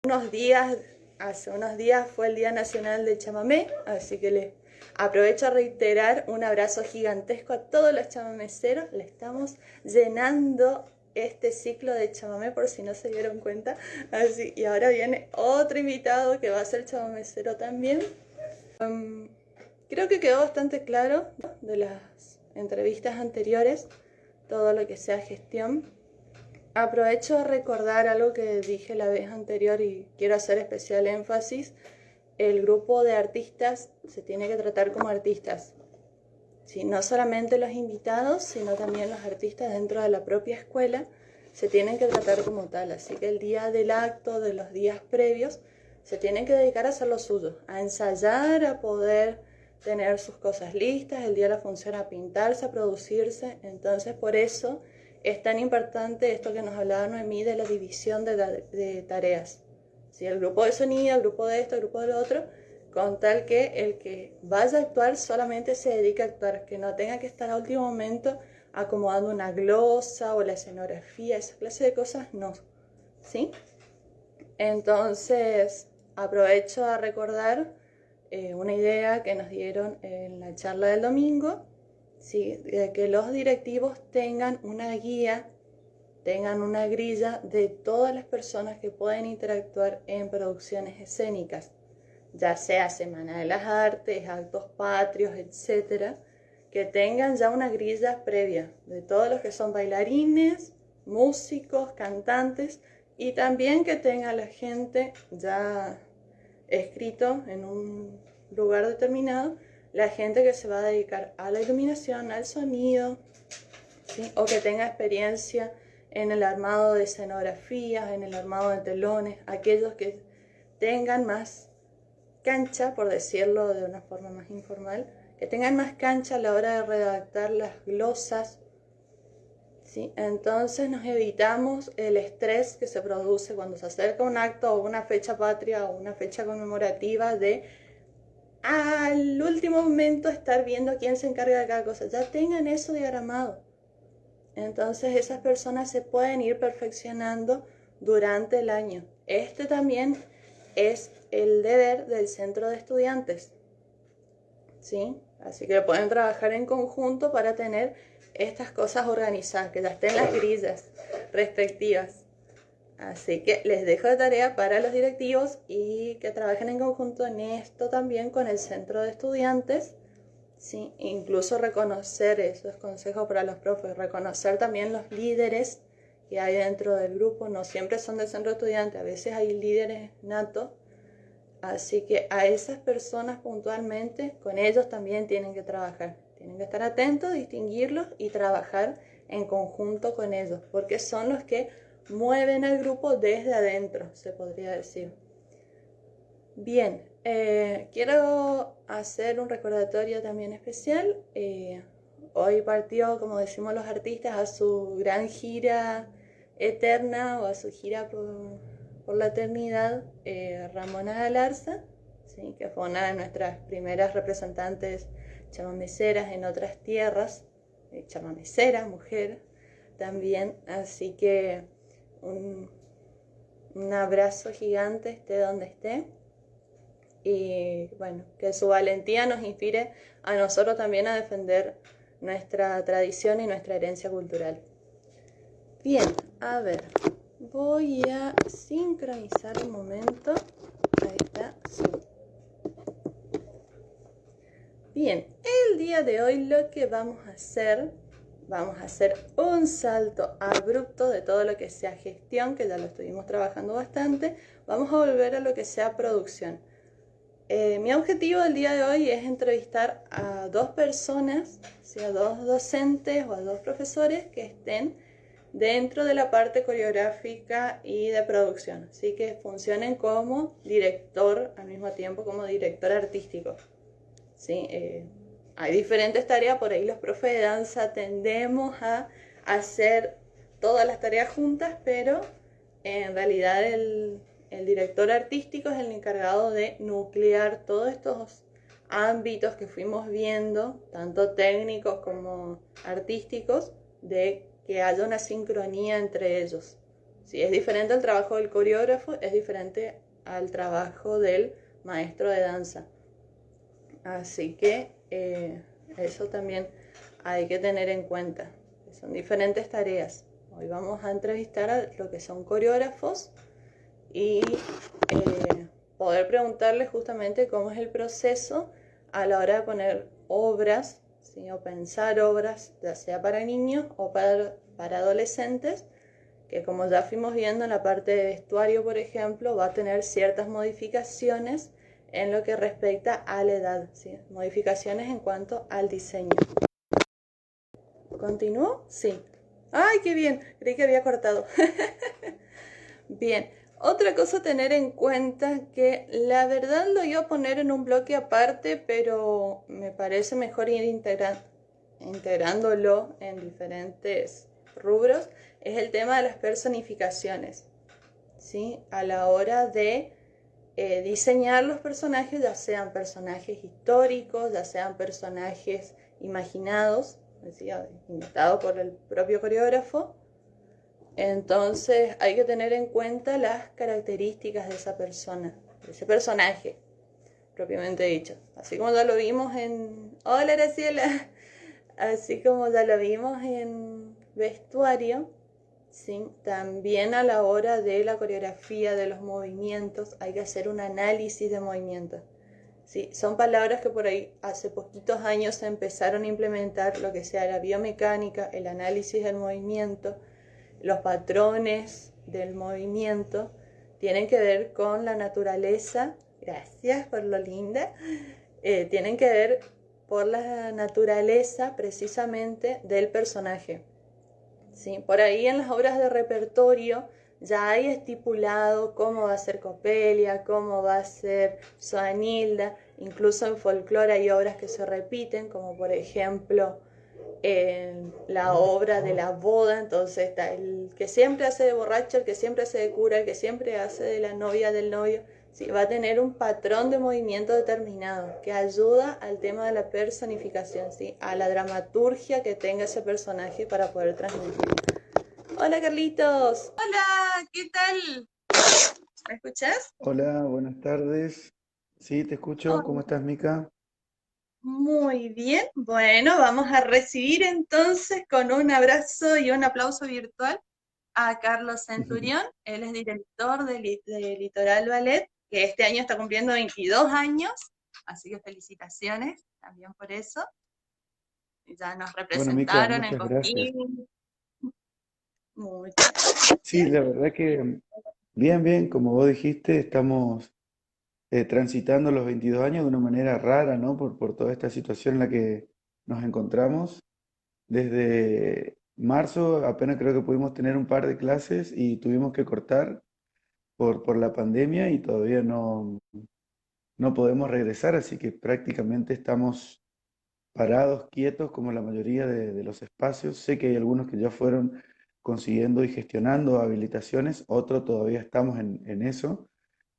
Hace unos días fue el Día Nacional del Chamamé, así que les aprovecho a reiterar un abrazo gigantesco a todos los chamameceros. Le estamos llenando este ciclo de chamamé por si no se dieron cuenta. Y ahora viene otro invitado que va a ser chamamecero también. Creo que quedó bastante claro de las entrevistas anteriores, todo lo que sea gestión. Aprovecho a recordar algo que dije la vez anterior y quiero hacer especial énfasis. El grupo de artistas se tiene que tratar como artistas. ¿Sí? No solamente los invitados, sino también los artistas dentro de la propia escuela se tienen que tratar como tal. Así que el día del acto, de los días previos, se tienen que dedicar a hacer lo suyo, a ensayar, a poder tener sus cosas listas, el día de la función a pintarse, a producirse. Entonces por eso es tan importante esto que nos hablaba Noemí de la división de tareas. ¿Sí? El grupo de sonido, el grupo de esto, el grupo de lo otro, con tal que el que vaya a actuar solamente se dedique a actuar, que no tenga que estar a último momento acomodando una glosa o la escenografía, esa clase de cosas, no. ¿Sí? Entonces, aprovecho a recordar una idea que nos dieron en la charla del domingo, ¿sí? De que los directivos tengan una guía, tengan una grilla de todas las personas que pueden interactuar en producciones escénicas, ya sea Semana de las Artes, actos patrios, etc., que tengan ya una grilla previa de todos los que son bailarines, músicos, cantantes, y también que tenga la gente ya escrito en un lugar determinado, la gente que se va a dedicar a la iluminación, al sonido, ¿sí? O que tenga experiencia en el armado de escenografías, en el armado de telones, aquellos que tengan más cancha, por decirlo de una forma más informal, que tengan más cancha a la hora de redactar las glosas, ¿sí? Entonces nos evitamos el estrés que se produce cuando se acerca un acto o una fecha patria o una fecha conmemorativa de al último momento estar viendo quién se encarga de cada cosa. Ya tengan eso diagramado. Entonces esas personas se pueden ir perfeccionando durante el año. Este también es el deber del centro de estudiantes, ¿sí? Así que pueden trabajar en conjunto para tener estas cosas organizadas, que ya estén las grillas respectivas. Así que les dejo de tarea para los directivos y que trabajen en conjunto en esto también con el centro de estudiantes, ¿sí? Incluso reconocer, esos consejos para los profes, reconocer también los líderes que hay dentro del grupo. No siempre son del centro de estudiantes, a veces hay líderes natos. Así que a esas personas puntualmente, con ellos también tienen que trabajar. Tienen que estar atentos, distinguirlos y trabajar en conjunto con ellos, porque son los que mueven al grupo desde adentro, se podría decir. Bien, quiero hacer un recordatorio también especial. Hoy partió, como decimos los artistas, a su gran gira eterna o a su gira por la eternidad, Ramona Galarza, ¿sí? Que fue una de nuestras primeras representantes chamameceras en otras tierras, chamamecera, mujer también, así que un abrazo gigante, esté donde esté, y bueno, que su valentía nos inspire a nosotros también a defender nuestra tradición y nuestra herencia cultural. Bien, a ver, voy a sincronizar un momento. Ahí está, sí. Bien, el día de hoy lo que vamos a hacer un salto abrupto de todo lo que sea gestión, que ya lo estuvimos trabajando bastante. Vamos a volver a lo que sea producción. Mi objetivo del día de hoy es entrevistar a 2 personas, a 2 docentes o a 2 profesores que estén dentro de la parte coreográfica y de producción, así que funcionen como director al mismo tiempo como director artístico, ¿sí? Hay diferentes tareas, por ahí los profes de danza tendemos a hacer todas las tareas juntas, pero en realidad el director artístico es el encargado de nuclear todos estos ámbitos que fuimos viendo, tanto técnicos como artísticos, de que haya una sincronía entre ellos, Si es diferente al trabajo del coreógrafo, es diferente al trabajo del maestro de danza. Así que eso también hay que tener en cuenta. Son diferentes tareas. Hoy vamos a entrevistar a lo que son coreógrafos y poder preguntarles justamente cómo es el proceso a la hora de poner obras, ¿sí? O pensar obras, ya sea para niños o para adolescentes, que como ya fuimos viendo en la parte de vestuario, por ejemplo, va a tener ciertas modificaciones en lo que respecta a la edad, ¿sí? Modificaciones en cuanto al diseño. ¿Continúo? Sí. ¡Ay, qué bien! Creí que había cortado. Bien. Otra cosa a tener en cuenta, que la verdad lo iba a poner en un bloque aparte, pero me parece mejor ir integrándolo en diferentes rubros, es el tema de las personificaciones, ¿sí? A la hora de diseñar los personajes, ya sean personajes históricos, ya sean personajes imaginados, decía, inventados por el propio coreógrafo. Entonces hay que tener en cuenta las características de esa persona, de ese personaje, propiamente dicho. Así como ya lo vimos en... Hola, Graciela. Así como ya lo vimos en vestuario, ¿sí? También a la hora de la coreografía, de los movimientos, hay que hacer un análisis de movimientos. ¿Sí? Son palabras que por ahí hace poquitos años se empezaron a implementar, lo que sea la biomecánica, el análisis del movimiento, los patrones del movimiento, tienen que ver con la naturaleza. Gracias por lo linda. Tienen que ver por la naturaleza precisamente del personaje. ¿Sí? Por ahí en las obras de repertorio ya hay estipulado cómo va a ser Coppelia, cómo va a ser Soanilda, incluso en folclore hay obras que se repiten, como por ejemplo en la obra de la boda. Entonces está el que siempre hace de borracho, el que siempre hace de cura, el que siempre hace de la novia del novio. Sí, va a tener un patrón de movimiento determinado que ayuda al tema de la personificación, ¿sí? A la dramaturgia que tenga ese personaje para poder transmitir. Hola, Carlitos. Hola, ¿qué tal? ¿Me escuchas? Hola, buenas tardes. Sí, te escucho. ¿Cómo Hola. estás, Mica? Muy bien. Bueno, vamos a recibir entonces con un abrazo y un aplauso virtual a Carlos Centurión. Él es director de Litoral Ballet, que este año está cumpliendo 22 años, así que felicitaciones también por eso. Ya nos Bueno, Mica, representaron en muchas gracias. Cosquín. Muchas Sí, gracias. la verdad que bien, bien, como vos dijiste, estamos transitando los 22 años de una manera rara, ¿no? Por toda esta situación en la que nos encontramos. Desde marzo apenas creo que pudimos tener un par de clases y tuvimos que cortar por la pandemia y todavía no podemos regresar, así que prácticamente estamos parados, quietos, como la mayoría de los espacios. Sé que hay algunos que ya fueron consiguiendo y gestionando habilitaciones, otros todavía estamos en eso,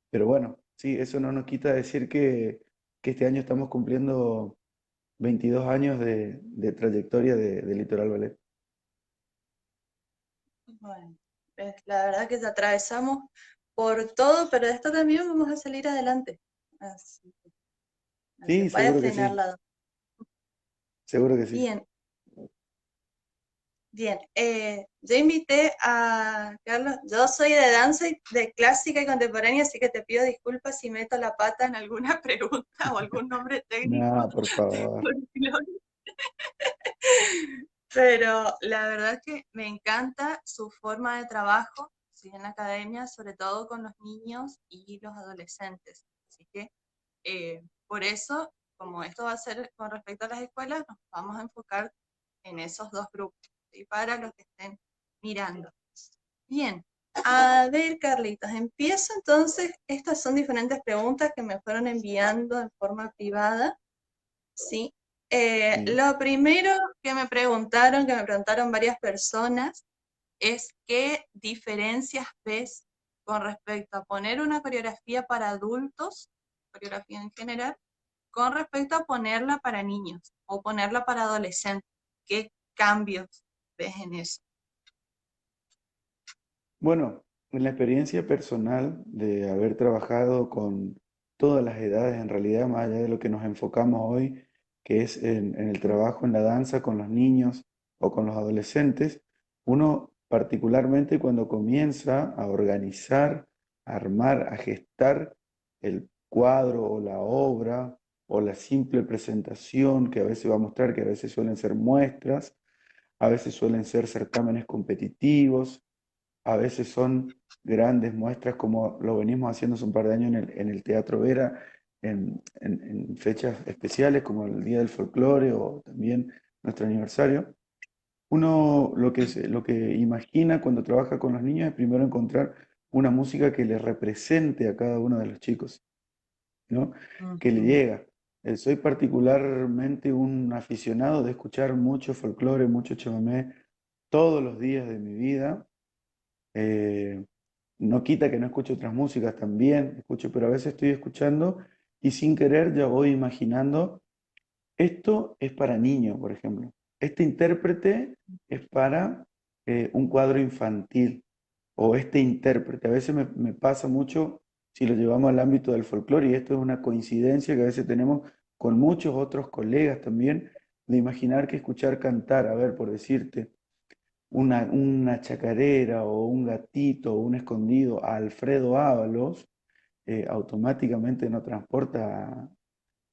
pero bueno, sí, eso no nos quita decir que este año estamos cumpliendo 22 años de trayectoria de Litoral Ballet. Bueno, la verdad que atravesamos por todo, pero de esto también vamos a salir adelante. Así que no se Sí, puede seguro que frenar sí, la... seguro que sí. Bien, bien. Yo invité a Carlos, yo soy de danza y de clásica y contemporánea, así que te pido disculpas si meto la pata en alguna pregunta o algún nombre técnico. Nada, por favor. Pero la verdad es que me encanta su forma de trabajo, ¿sí? En la academia, sobre todo con los niños y los adolescentes. Así que por eso, como esto va a ser con respecto a las escuelas, nos vamos a enfocar en esos dos grupos, ¿sí? Para los que estén mirando. Bien, a ver, Carlitos, empiezo entonces. Estas son diferentes preguntas que me fueron enviando en forma privada, ¿sí? Sí. Lo primero que me preguntaron varias personas, es qué diferencias ves con respecto a poner una coreografía para adultos, coreografía en general, con respecto a ponerla para niños o ponerla para adolescentes. ¿Qué cambios ves en eso? Bueno, en la experiencia personal de haber trabajado con todas las edades, en realidad, más allá de lo que nos enfocamos hoy, que es en el trabajo en la danza con los niños o con los adolescentes, uno particularmente cuando comienza a organizar, a armar, a gestar el cuadro o la obra o la simple presentación que a veces va a mostrar, que a veces suelen ser muestras, a veces suelen ser certámenes competitivos, a veces son grandes muestras como lo venimos haciendo hace un par de años en el Teatro Vera, en fechas especiales como el Día del Folclore o también nuestro aniversario. Uno lo que imagina cuando trabaja con los niños es primero encontrar una música que le represente a cada uno de los chicos, ¿no? Que le Ujú. llega. Soy particularmente un aficionado de escuchar mucho folclore, mucho chamamé todos los días de mi vida. Eh, no quita que no escucho otras músicas también, escucho, pero a veces estoy escuchando y sin querer ya voy imaginando, esto es para niños, por ejemplo. Este intérprete es para un cuadro infantil o este intérprete. A veces me pasa mucho si lo llevamos al ámbito del folclore y esto es una coincidencia que a veces tenemos con muchos otros colegas también, de imaginar que escuchar cantar, a ver, por decirte una chacarera o un gatito o un escondido a Alfredo Ábalos, automáticamente nos transporta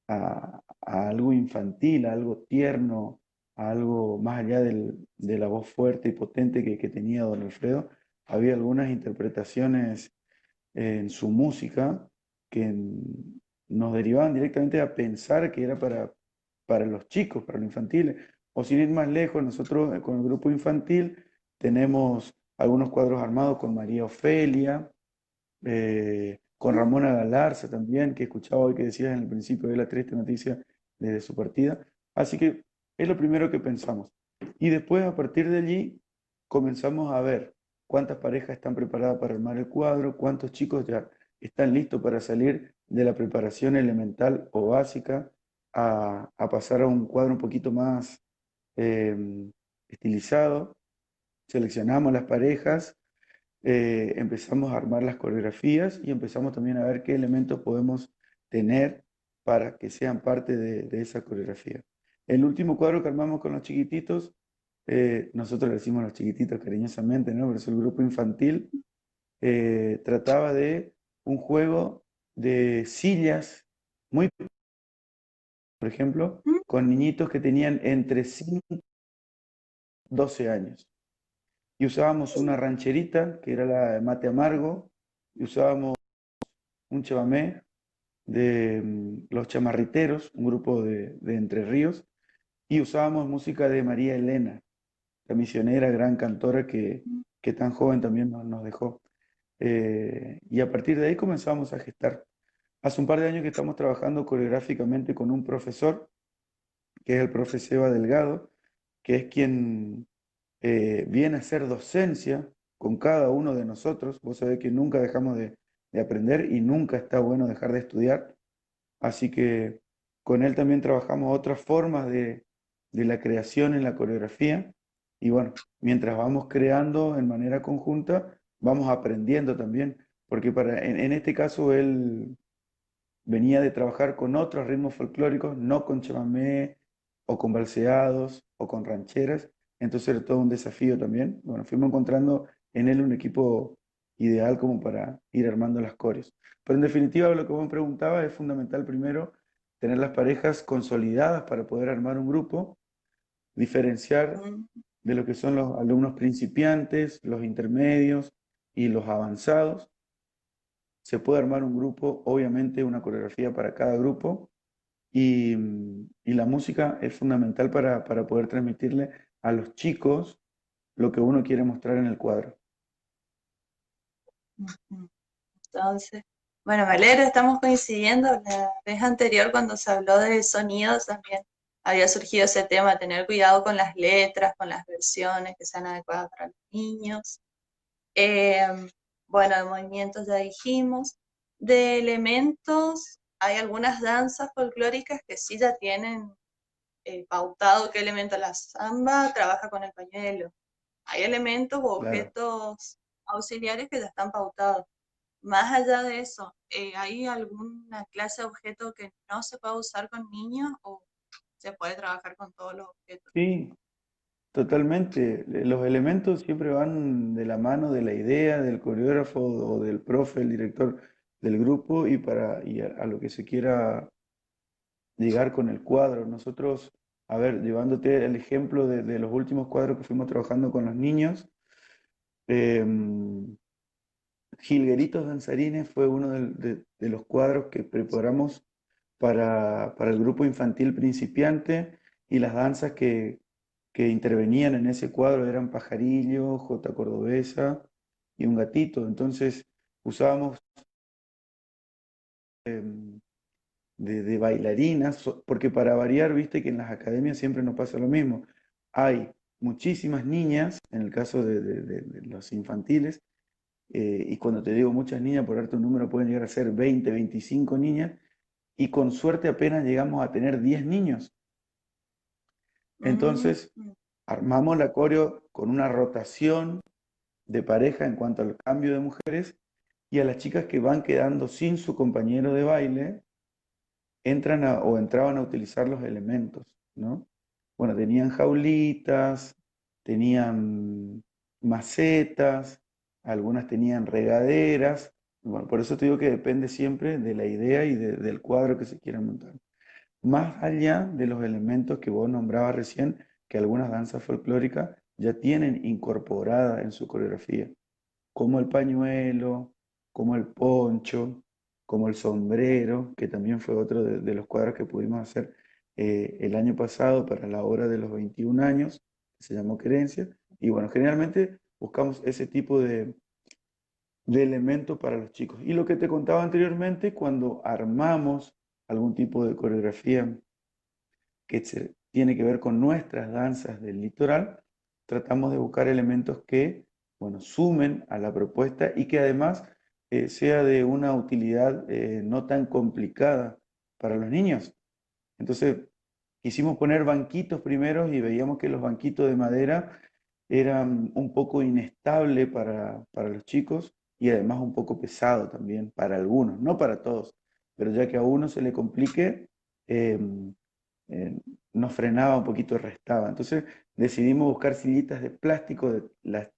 a algo infantil, a algo tierno, a algo más allá de la voz fuerte y potente que tenía don Alfredo. Había algunas interpretaciones en su música que nos derivaban directamente a pensar que era para los chicos, para los infantiles. O sin ir más lejos, nosotros con el grupo infantil tenemos algunos cuadros armados con María Ofelia, con Ramona Galarza también, que escuchaba hoy que decías en el principio de la triste noticia desde su partida. Así que es lo primero que pensamos. Y después, a partir de allí, comenzamos a ver cuántas parejas están preparadas para armar el cuadro, cuántos chicos ya están listos para salir de la preparación elemental o básica a pasar a un cuadro un poquito más estilizado. Seleccionamos las parejas, empezamos a armar las coreografías y empezamos también a ver qué elementos podemos tener para que sean parte de esa coreografía. El último cuadro que armamos con los chiquititos, nosotros le decimos los chiquititos cariñosamente, ¿no? Pero es el grupo infantil, trataba de un juego de sillas, muy, por ejemplo, con niñitos que tenían entre 5 y 12 años. Y usábamos una rancherita, que era la de mate amargo, y usábamos un chamamé de Los Chamarriteros, un grupo de Entre Ríos, y usábamos música de María Elena, la misionera, gran cantora que tan joven también nos dejó. Y a partir de ahí comenzamos a gestar. Hace un par de años que estamos trabajando coreográficamente con un profesor, que es el profe Seba Delgado, que es quien viene a hacer docencia con cada uno de nosotros. Vos sabés que nunca dejamos de aprender y nunca está bueno dejar de estudiar. Así que con él también trabajamos otras formas de la creación en la coreografía. Y bueno, mientras vamos creando en manera conjunta, vamos aprendiendo también. Porque en este caso él venía de trabajar con otros ritmos folclóricos, no con chamamé o con balseados o con rancheras. Entonces era todo un desafío también. Bueno, fuimos encontrando en él un equipo ideal como para ir armando las coreos. Pero en definitiva, lo que vos me preguntabas es fundamental primero tener las parejas consolidadas para poder armar un grupo, diferenciar de lo que son los alumnos principiantes, los intermedios y los avanzados. Se puede armar un grupo, obviamente una coreografía para cada grupo y la música es fundamental para poder transmitirle a los chicos lo que uno quiere mostrar en el cuadro. Ujú. Entonces, bueno, me alegro, estamos coincidiendo. La vez anterior, cuando se habló de sonidos, también había surgido ese tema, tener cuidado con las letras, con las versiones que sean adecuadas para los niños. Eh, bueno, de movimientos ya dijimos. De elementos, hay algunas danzas folclóricas que sí ya tienen pautado qué elemento. La samba trabaja con el pañuelo. Hay elementos u Claro. objetos auxiliares que ya están pautados. Más allá de eso, ¿hay alguna clase de objeto que no se pueda usar con niños o se puede trabajar con todos los objetos? Sí, totalmente. Los elementos siempre van de la mano de la idea del coreógrafo o del profe, el director del grupo y a lo que se quiera llegar con el cuadro. Nosotros, a ver, llevándote el ejemplo de los últimos cuadros que fuimos trabajando con los niños, em, Jilgueritos Danzarines fue uno de los cuadros que preparamos para el grupo infantil principiante y las danzas que intervenían en ese cuadro eran Pajarillo, Jota Cordobesa y un gatito. Entonces usábamos em, de bailarinas, porque para variar, viste que en las academias siempre nos pasa lo mismo. Hay muchísimas niñas, en el caso de los infantiles, y cuando te digo muchas niñas, por darte un número, pueden llegar a ser 20, 25 niñas, y con suerte apenas llegamos a tener 10 niños. Mm, Entonces, armamos la coreo con una rotación de pareja en cuanto al cambio de mujeres, y a las chicas que van quedando sin su compañero de baile, o entraban a utilizar los elementos, ¿no? Bueno, tenían jaulitas, tenían macetas, algunas tenían regaderas. Bueno, por eso te digo que depende siempre de la idea y del cuadro que se quiera montar. Más allá de los elementos que vos nombrabas recién, que algunas danzas folclóricas ya tienen incorporada en su coreografía, como el pañuelo, como el poncho, como el sombrero, que también fue otro de los cuadros que pudimos hacer el año pasado para la hora de los 21 años, que se llamó Querencia. Y bueno, generalmente buscamos ese tipo de elementos para los chicos. Y lo que te contaba anteriormente, cuando armamos algún tipo de coreografía tiene que ver con nuestras danzas del litoral, tratamos de buscar elementos que, bueno, sumen a la propuesta y que además sea de una utilidad no tan complicada para los niños. Entonces, quisimos poner banquitos primero y veíamos que los banquitos de madera eran un poco inestable para los chicos y además un poco pesado también para algunos, no para todos, pero ya que a uno se le complique, eh, eh, nos frenaba un poquito, restaba. Entonces decidimos buscar sillitas de plástico, de las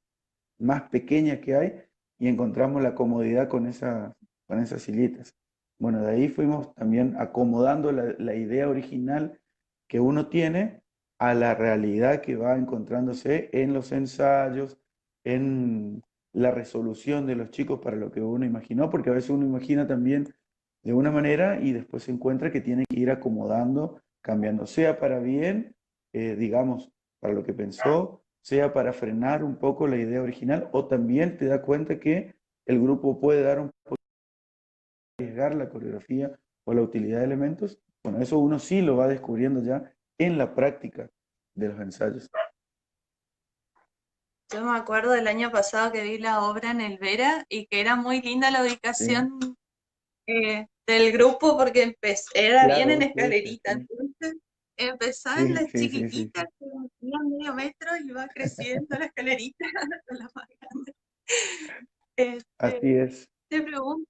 más pequeñas que hay, y encontramos la comodidad con esas sillitas. Bueno, de ahí fuimos también acomodando la idea original que uno tiene a la realidad que va encontrándose en los ensayos, en la resolución de los chicos para lo que uno imaginó, porque a veces uno imagina también de una manera y después se encuentra que tiene que ir acomodando, cambiando, sea para bien, digamos, para lo que pensó, sea para frenar un poco la idea original, o también te da cuenta que el grupo puede dar un poco de arriesgar la coreografía o la utilidad de elementos. Bueno, eso uno sí lo va descubriendo ya en la práctica de los ensayos. Yo me acuerdo del año pasado que vi la obra en el Vera y que era muy linda la Sí, ubicación del grupo porque era bien en claro, fuiste, escalerita, sí, entonces empezaba en sí, la sí, sí, sí, chiquitita, que tenía medio metro y va creciendo la escalerita hasta la más grande. así Este, es. te pregunto,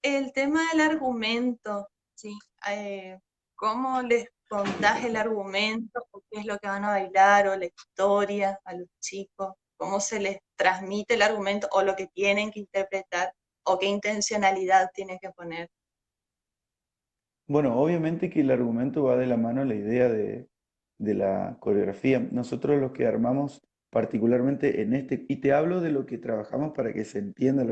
el tema del argumento, ¿sí? Eh, ¿Cómo les contás el argumento? ¿O qué es lo que van a bailar? ¿O la historia a los chicos? ¿Cómo se les transmite el argumento? ¿O lo que tienen que interpretar? ¿O qué intencionalidad tienen que poner? Bueno, obviamente que el argumento va de la mano a la idea de la coreografía. Nosotros los que armamos particularmente en este, y te hablo de lo que trabajamos para que se entienda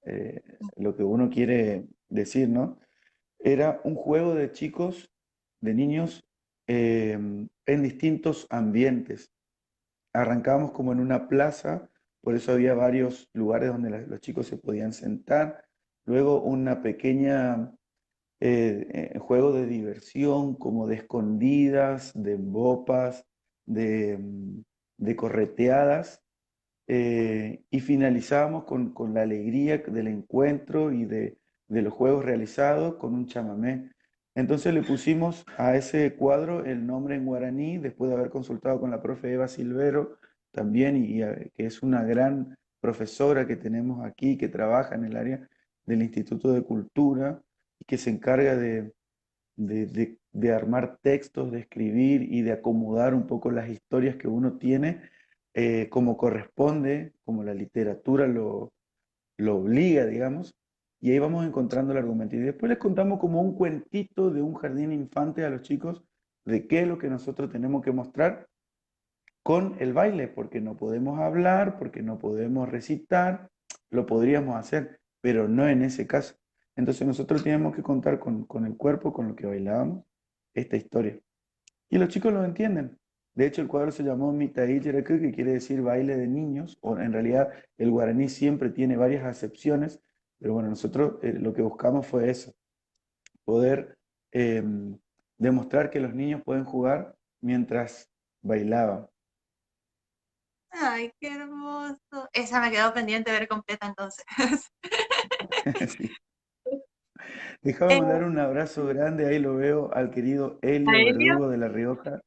eh, lo que uno quiere decir, ¿no? Era un juego de chicos, de niños, en distintos ambientes. Arrancábamos como en una plaza, por eso había varios lugares donde los chicos se podían sentar. Luego una pequeña juego de diversión, como de escondidas, de bopas, de correteadas, y finalizábamos con la alegría del encuentro y de los juegos realizados con un chamamé. Entonces le pusimos a ese cuadro el nombre en guaraní, después de haber consultado con la profe Eva Silvero también, que es una gran profesora que tenemos aquí, que trabaja en el área del Instituto de Cultura y que se encarga de armar textos, de escribir y de acomodar un poco las historias que uno tiene como corresponde, como la literatura lo obliga, digamos, y ahí vamos encontrando el argumento. Y después les contamos como un cuentito de un jardín infante a los chicos de qué es lo que nosotros tenemos que mostrar con el baile, porque no podemos hablar, porque no podemos recitar, lo podríamos hacer, pero no en ese caso. Entonces nosotros tenemos que contar con el cuerpo, con lo que bailábamos, esta historia. Y los chicos lo entienden. De hecho, el cuadro se llamó Mitaí Yeraku, que quiere decir baile de niños, o en realidad el guaraní siempre tiene varias acepciones, pero bueno, nosotros lo que buscamos fue eso, poder eh, demostrar que los niños pueden jugar mientras bailaban. Ay, qué hermoso. Esa me quedó pendiente de ver completa entonces. Sí. Déjame Eh, mandar un abrazo grande, ahí lo veo al querido Helio Aelio, Verdugo de La Rioja,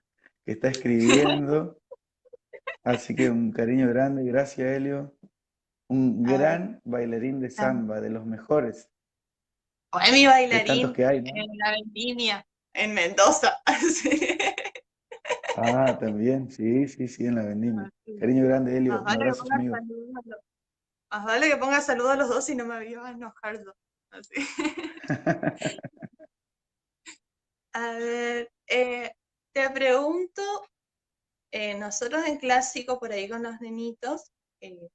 que está escribiendo, así que un cariño grande, gracias Helio. Un a ver, gran bailarín de samba, de los mejores, fue mi de tantos bailarín que hay, ¿no? en la vendimia, en Mendoza. Sí. Ah, también, sí, sí, sí, en la vendimia. Cariño grande, Helio, Más un vale que abrazo, ponga amigo. saludos más vale que ponga saludos a los dos y no me iba a enojar yo. Así. A ver, te pregunto, nosotros en clásico por ahí con los nenitos,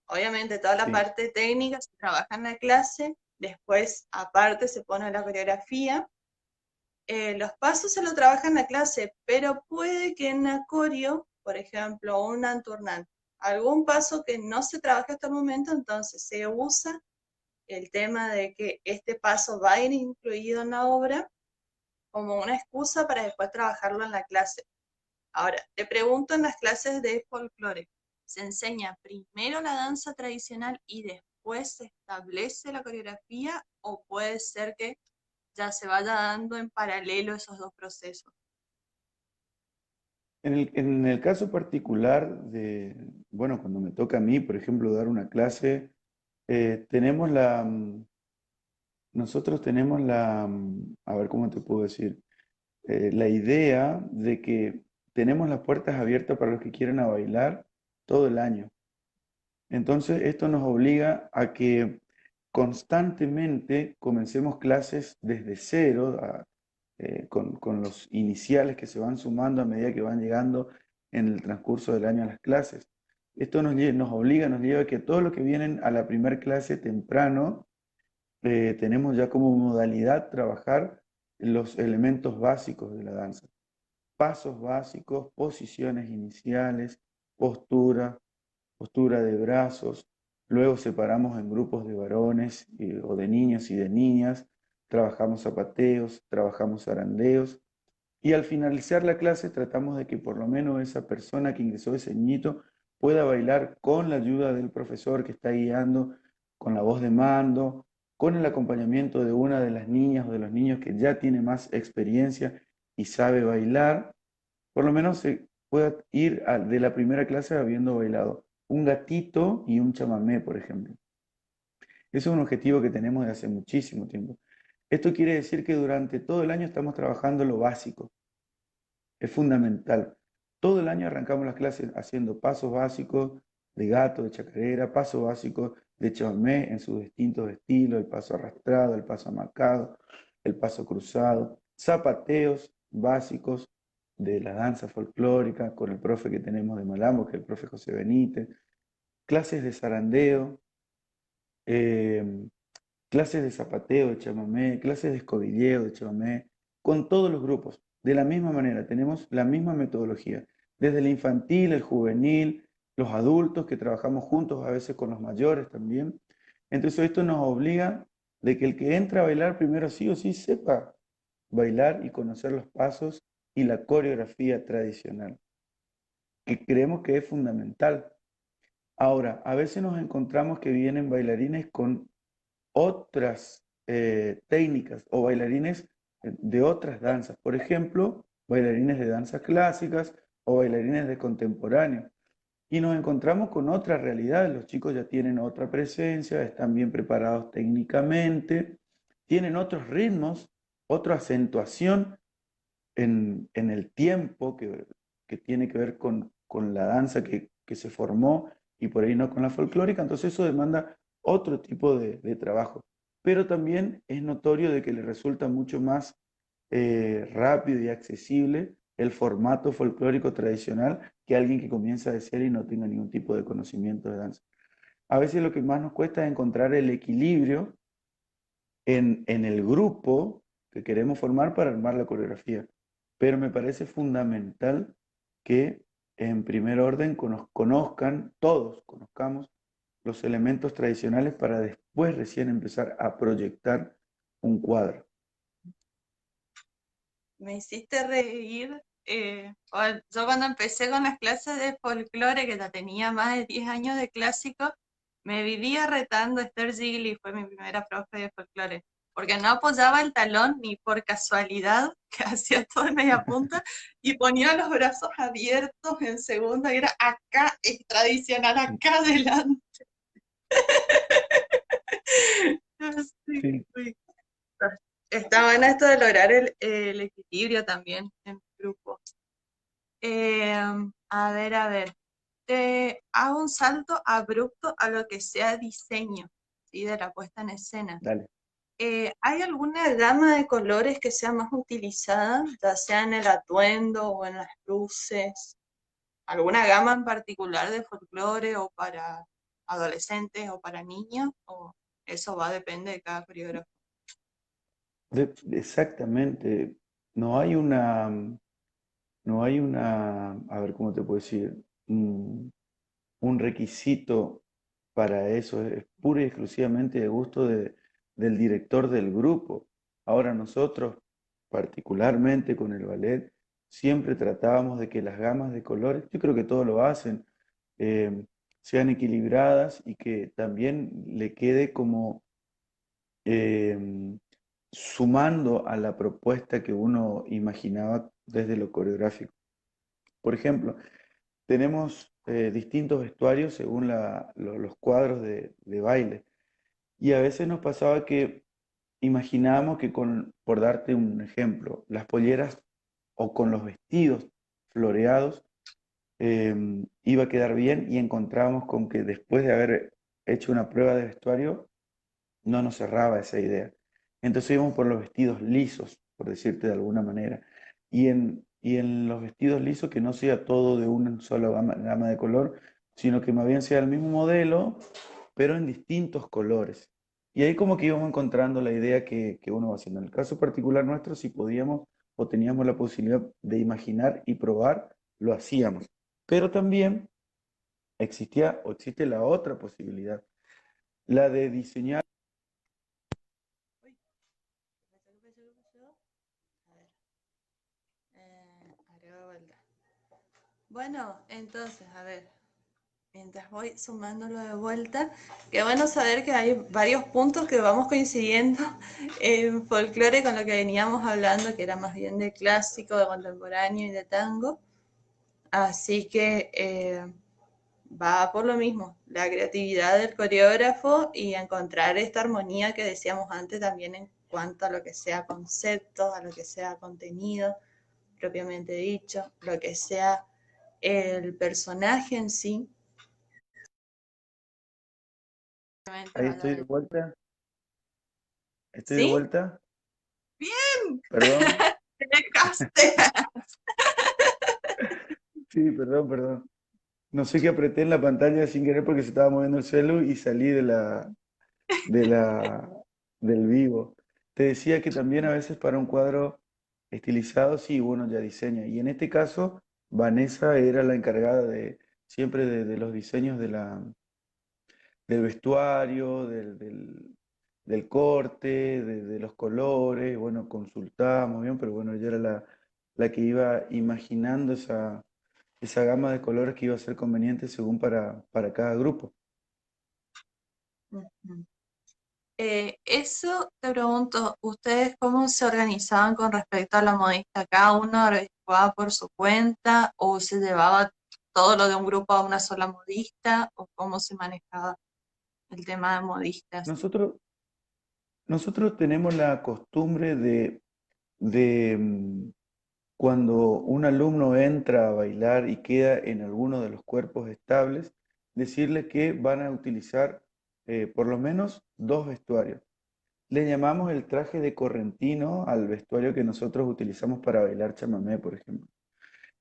obviamente toda la Sí. parte técnica se trabaja en la clase, después aparte se pone la coreografía. Los pasos se lo trabaja en la clase, pero puede que en acorio, por ejemplo, un entournant, algún paso que no se trabaja hasta el momento, entonces se usa el tema de que este paso va a ir incluido en la obra como una excusa para después trabajarlo en la clase. Ahora, te pregunto en las clases de folclore, ¿se enseña primero la danza tradicional y después se establece la coreografía o puede ser que ya se vaya dando en paralelo esos dos procesos? En el caso particular de, bueno, cuando me toca a mí, por ejemplo, dar una clase, tenemos nosotros tenemos a ver cómo te puedo decir, la idea de que tenemos las puertas abiertas para los que quieran a bailar todo el año. Entonces, esto nos obliga a que constantemente comencemos clases desde cero, con los iniciales que se van sumando a medida que van llegando en el transcurso del año a las clases. Esto nos obliga, nos lleva a que todos los que vienen a la primera clase temprano, tenemos ya como modalidad trabajar los elementos básicos de la danza. Pasos básicos, posiciones iniciales, postura, postura de brazos, luego separamos en grupos de varones o de niños y de niñas, trabajamos zapateos, trabajamos zarandeos y al finalizar la clase tratamos de que por lo menos esa persona que ingresó ese niñito pueda bailar con la ayuda del profesor que está guiando, con la voz de mando, con el acompañamiento de una de las niñas o de los niños que ya tiene más experiencia y sabe bailar, por lo menos se pueda ir de la primera clase habiendo bailado un gatito y un chamamé, por ejemplo. Ese es un objetivo que tenemos de hace muchísimo tiempo. Esto quiere decir que durante todo el año estamos trabajando lo básico, es fundamental. Todo el año arrancamos las clases haciendo pasos básicos de gato, de chacarera, pasos básicos de chamamé en sus distintos estilos, el paso arrastrado, el paso amacado, el paso cruzado, zapateos básicos de la danza folclórica con el profe que tenemos de Malambo, que es el profe José Benítez, clases de zarandeo, eh, clases de zapateo de chamamé, clases de escobilleo de chamamé, con todos los grupos. De la misma manera, tenemos la misma metodología, desde el infantil, el juvenil, los adultos que trabajamos juntos, a veces con los mayores también. Entonces esto nos obliga de que el que entra a bailar primero sí o sí sepa bailar y conocer los pasos y la coreografía tradicional, que creemos que es fundamental. Ahora, a veces nos encontramos que vienen bailarines con otras técnicas o bailarines de otras danzas. Por ejemplo, bailarines de danzas clásicas o bailarines de contemporáneo. y nos encontramos con otra realidad. Los chicos ya tienen otra presencia, están bien preparados técnicamente, tienen otros ritmos, otra acentuación en el tiempo que tiene que ver con la danza que se formó y por ahí no con la folclórica. Entonces eso demanda otro tipo de trabajo. Pero también es notorio de que le resulta mucho más rápido y accesible el formato folclórico tradicional que alguien que comienza de cero y no tenga ningún tipo de conocimiento de danza. A veces lo que más nos cuesta es encontrar el equilibrio en el grupo que queremos formar para armar la coreografía. Pero me parece fundamental que en primer orden conozcan, todos conozcamos los elementos tradicionales para después recién empezar a proyectar un cuadro. Me hiciste reír. Yo cuando empecé con las clases de folclore, que ya tenía más de 10 años de clásico, me vivía retando a Esther Gilly, fue mi primera profe de folclore, porque no apoyaba el talón ni por casualidad, que hacía todo en media punta, y ponía los brazos abiertos en segunda, y era acá, es tradicional, acá adelante. Sí, Sí, sí. Está bueno esto de lograr el equilibrio también en el grupo. Eh, a ver, te hago un salto abrupto a lo que sea diseño, ¿sí? De la puesta en escena. dale. ¿Hay alguna gama de colores que sea más utilizada, ya sea en el atuendo o en las luces? ¿Alguna gama en particular de folclore o para adolescentes o para niños? ¿O eso va, depende de cada coreógrafo? Exactamente. No hay una, no hay una, a ver cómo te puedo decir, un requisito para eso, es pura y exclusivamente de gusto del director del grupo. Ahora nosotros, particularmente con el ballet, siempre tratábamos de que las gamas de colores, yo creo que todos lo hacen, eh, sean equilibradas y que también le quede como sumando a la propuesta que uno imaginaba desde lo coreográfico. Por ejemplo, tenemos distintos vestuarios según los cuadros de baile. Y a veces nos pasaba que imaginábamos que por darte un ejemplo, las polleras o con los vestidos floreados iba a quedar bien y encontrábamos con que después de haber hecho una prueba de vestuario no nos cerraba esa idea. Entonces íbamos por los vestidos lisos, por decirte de alguna manera. Y en los vestidos lisos que no sea todo de una sola gama de color, sino que más bien sea el mismo modelo, pero en distintos colores. Y ahí como que íbamos encontrando la idea que uno va haciendo. En el caso particular nuestro, si podíamos o teníamos la posibilidad de imaginar y probar, lo hacíamos. Pero también existía o existe la otra posibilidad, la de diseñar. Uy, ¿qué pasó? A ver, agrego de vuelta. Bueno, entonces, a ver, mientras voy sumándolo de vuelta, qué bueno saber que hay varios puntos que vamos coincidiendo en folclore con lo que veníamos hablando, que era más bien de clásico, de contemporáneo y de tango. Así que va por lo mismo, la creatividad del coreógrafo y encontrar esta armonía que decíamos antes también en cuanto a lo que sea concepto, a lo que sea contenido propiamente dicho, lo que sea el personaje en sí, realmente Ahí vaya estoy de de... vuelta. Estoy de ¿Sí? vuelta. Bien, Perdón. te casté. Sí, perdón, perdón. No sé qué apreté en la pantalla sin querer porque se estaba moviendo el celu y salí de la, del vivo. Te decía que también a veces para un cuadro estilizado, sí, uno ya diseña. Y en este caso, Vanessa era la encargada de siempre de los diseños del vestuario, del corte, de los colores. Bueno, consultábamos bien, pero bueno, ella era la que iba imaginando esa gama de colores que iba a ser conveniente según para cada grupo. Eso te pregunto, ¿ustedes cómo se organizaban con respecto a la modista? ¿Cada uno jugaba por su cuenta o se llevaba todo lo de un grupo a una sola modista, o cómo se manejaba el tema de modistas? Nosotros, nosotros tenemos la costumbre de cuando un alumno entra a bailar y queda en alguno de los cuerpos estables, decirle que van a utilizar por lo menos dos vestuarios. Le llamamos el traje de correntino al vestuario que nosotros utilizamos para bailar chamamé, por ejemplo,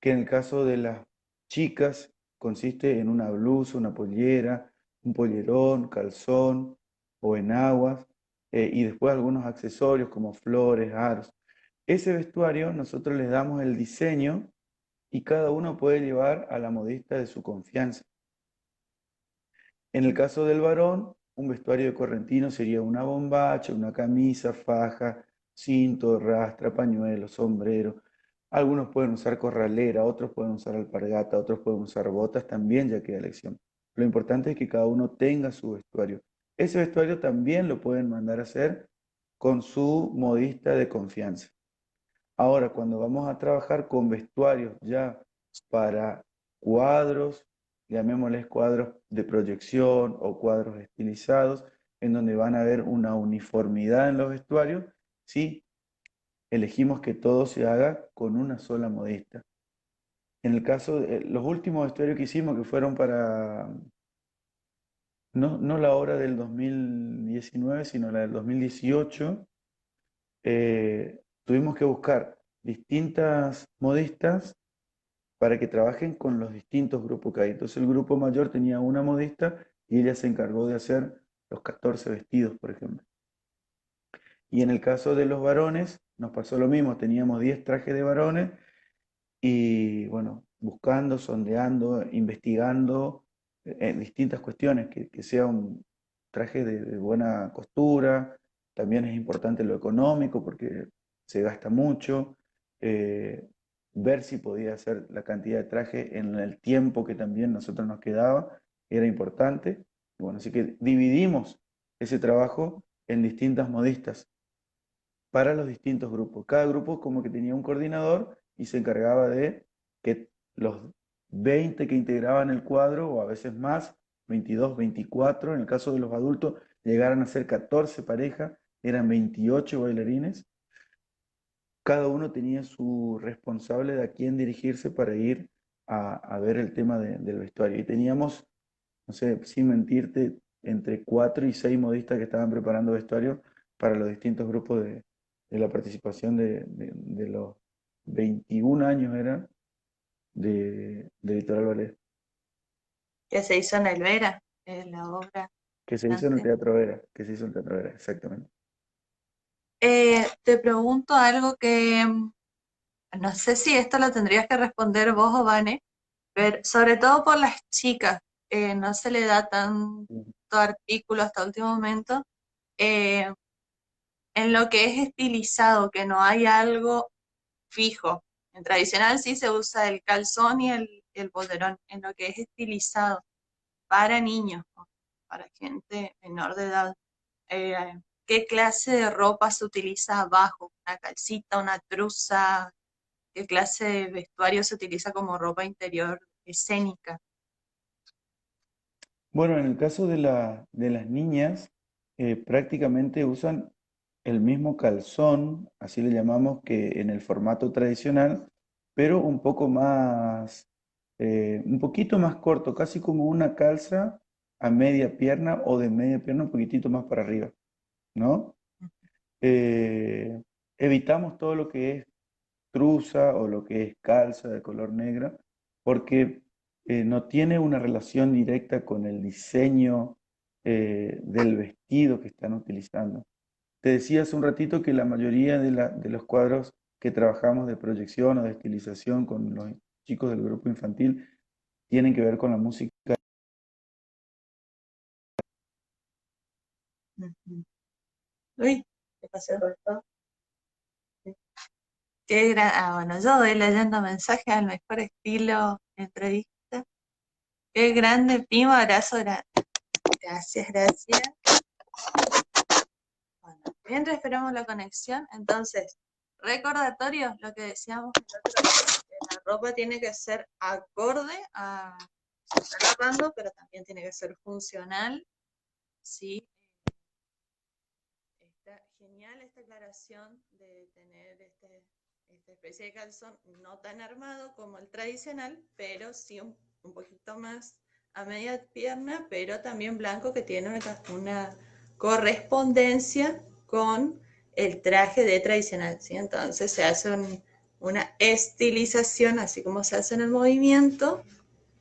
que en el caso de las chicas consiste en una blusa, una pollera, un pollerón, calzón o enaguas, y después algunos accesorios como flores, aros. Ese vestuario nosotros les damos el diseño y cada uno puede llevar a la modista de su confianza. En el caso del varón, un vestuario de correntino sería una bombacha, una camisa, faja, cinto, rastra, pañuelo, sombrero. Algunos pueden usar corralera, otros pueden usar alpargata, otros pueden usar botas, también ya queda elección. Lo importante es que cada uno tenga su vestuario. Ese vestuario también lo pueden mandar a hacer con su modista de confianza. Ahora, cuando vamos a trabajar con vestuarios ya para cuadros, llamémosles cuadros de proyección o cuadros estilizados, en donde van a haber una uniformidad en los vestuarios, sí, elegimos que todo se haga con una sola modista. En el caso de los últimos vestuarios que hicimos, que fueron para, no la obra del 2019, sino la del 2018, tuvimos que buscar distintas modistas para que trabajen con los distintos grupos que hay. Entonces el grupo mayor tenía una modista y ella se encargó de hacer los 14 vestidos, por ejemplo. Y en el caso de los varones nos pasó lo mismo, teníamos 10 trajes de varones y bueno, buscando, sondeando, investigando distintas cuestiones, que sea un traje de buena costura, también es importante lo económico porque se gasta mucho, eh, ver si podía hacer la cantidad de traje en el tiempo que también nosotros nos quedaba, era importante. Y bueno, así que dividimos ese trabajo en distintas modistas para los distintos grupos. Cada grupo como que tenía un coordinador y se encargaba de que los 20 que integraban el cuadro, o a veces más, 22, 24, en el caso de los adultos, llegaran a ser 14 parejas, eran 28 bailarines. Cada uno tenía su responsable de a quién dirigirse para ir a ver el tema del vestuario. Y teníamos, no sé, sin mentirte, entre 4 y 6 modistas que estaban preparando vestuario para los distintos grupos de la participación de los 21 años era de Litoral Ballet, Que se hizo en el Vera, en la obra que se hizo en el antes. Teatro Vera, que se hizo en el Teatro Vera, exactamente. Te pregunto algo que no sé si esto lo tendrías que responder vos o Vane, pero sobre todo por las chicas, no se le da tanto artículo hasta último momento, eh, en lo que es estilizado, que no hay algo fijo. En tradicional sí se usa el calzón y el bolerón, en lo que es estilizado para niños, ¿no? Para gente menor de edad. ¿Qué clase de ropa se utiliza abajo? ¿Una calcita, una truza? ¿Qué clase de vestuario se utiliza como ropa interior escénica? Bueno, en el caso de las niñas, prácticamente usan el mismo calzón, así le llamamos, que en el formato tradicional, pero un poco más, un poquito más corto, casi como una calza a media pierna o de media pierna un poquitito más para arriba, ¿no? Eh, evitamos todo lo que es truza o lo que es calza de color negra, porque no tiene una relación directa con el diseño del vestido que están utilizando. Te decía hace un ratito que la mayoría de los cuadros que trabajamos de proyección o de estilización con los chicos del grupo infantil tienen que ver con la música. Ujú. Uy, ¿qué pasó, Roberto? Qué gran... bueno, yo voy leyendo mensajes al mejor estilo entrevista. Qué grande, primo, abrazo grande. Gracias, gracias. Bueno, mientras esperamos la conexión, entonces, recordatorio, lo que decíamos el otro día, ropa tiene que ser acorde a lo que está agarrando, pero también tiene que ser funcional, ¿sí? Está genial esta aclaración de tener esta especie de calzón no tan armado como el tradicional, pero sí un poquito más a media pierna, pero también blanco, que tiene una correspondencia con el traje de tradicional, ¿sí? Entonces se hace una estilización, así como se hace en el movimiento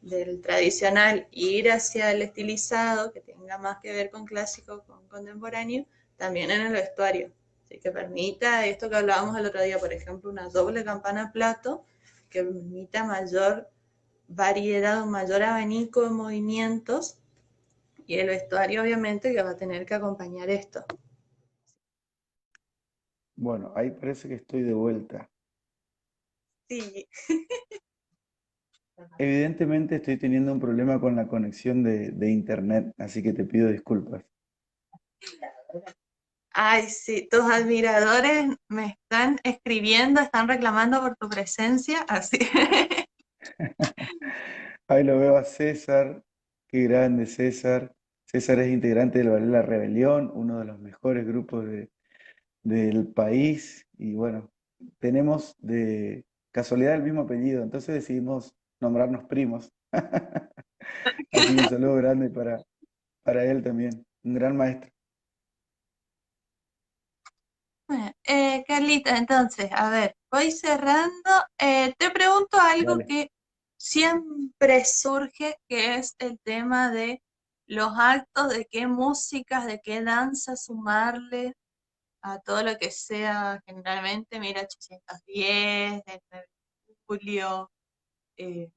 del tradicional, ir hacia el estilizado, que tenga más que ver con clásico, con contemporáneo, también en el vestuario. Así que permita esto que hablábamos el otro día, por ejemplo, una doble campana plato, que permita mayor variedad, un mayor abanico de movimientos, y el vestuario obviamente que va a tener que acompañar esto. Bueno, ahí parece que estoy de vuelta. Sí. Evidentemente estoy teniendo un problema con la conexión de internet, así que te pido disculpas. Ay, sí, tus admiradores me están escribiendo, están reclamando por tu presencia, así. Ahí lo veo a César, qué grande César. César es integrante del Ballet La Rebelión, uno de los mejores grupos del país. Y bueno, tenemos de casualidad el mismo apellido, entonces decidimos nombrarnos primos. Así que un saludo grande para él también, un gran maestro. Bueno, Carlita, entonces, a ver, voy cerrando. Te pregunto algo Dale. que siempre surge, que es el tema de los actos, de qué músicas, de qué danza sumarle a todo lo que sea generalmente, mira, 810, del 9 de julio. eh,